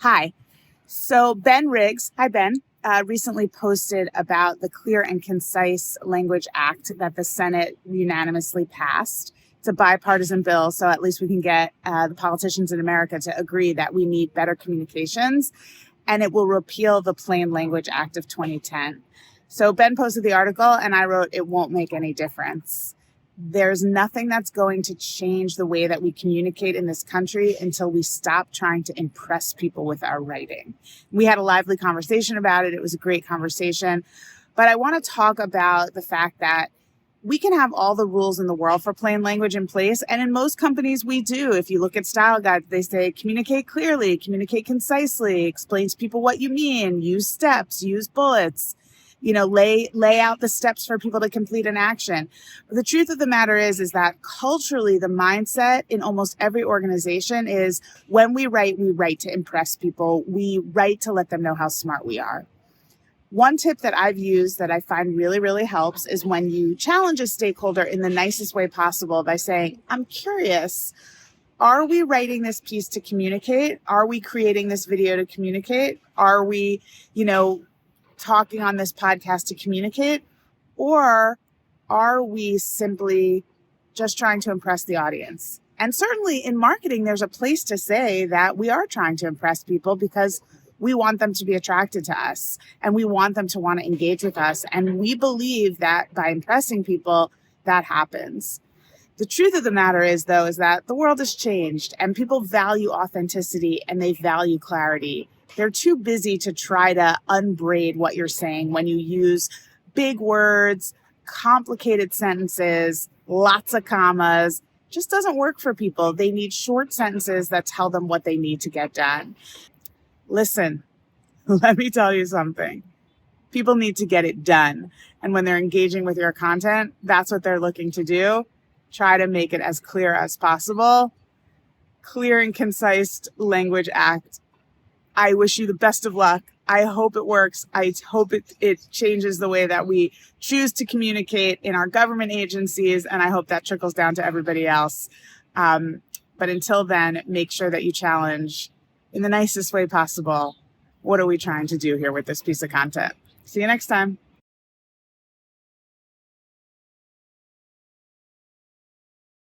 Hi. So Ben Riggs, hi Ben, recently posted about the Clear and Concise Language Act that the Senate unanimously passed. It's a bipartisan bill, so at least we can get the politicians in America to agree that we need better communications, and it will repeal the Plain Language Act of 2010. So Ben posted the article, and I wrote, it won't make any difference. There's nothing that's going to change the way that we communicate in this country until we stop trying to impress people with our writing. We had a lively conversation about it. It was a great conversation. But I want to talk about the fact that we can have all the rules in the world for plain language in place. And in most companies, we do. If you look at style guides, they say communicate clearly, communicate concisely, explain to people what you mean, use steps, use bullets. Lay out the steps for people to complete an action. But the truth of the matter is that culturally, the mindset in almost every organization is when we write to impress people. We write to let them know how smart we are. One tip that I've used that I find really, really helps is when you challenge a stakeholder in the nicest way possible by saying, I'm curious, are we writing this piece to communicate? Are we creating this video to communicate? Are we, talking on this podcast to communicate? Or are we simply just trying to impress the audience? And certainly in marketing, there's a place to say that we are trying to impress people because we want them to be attracted to us and we want them to want to engage with us. And we believe that by impressing people, that happens. The truth of the matter is that the world has changed and people value authenticity and they value clarity. They're too busy to try to unbraid what you're saying when you use big words, complicated sentences, lots of commas. It just doesn't work for people. They need short sentences that tell them what they need to get done. Listen, let me tell you something. People need to get it done. And when they're engaging with your content, that's what they're looking to do. Try to make it as clear as possible. Clear and concise language act. I wish you the best of luck. I hope it works. I hope it changes the way that we choose to communicate in our government agencies, and I hope that trickles down to everybody else. But until then, make sure that you challenge in the nicest way possible. What are we trying to do here with this piece of content? See you next time.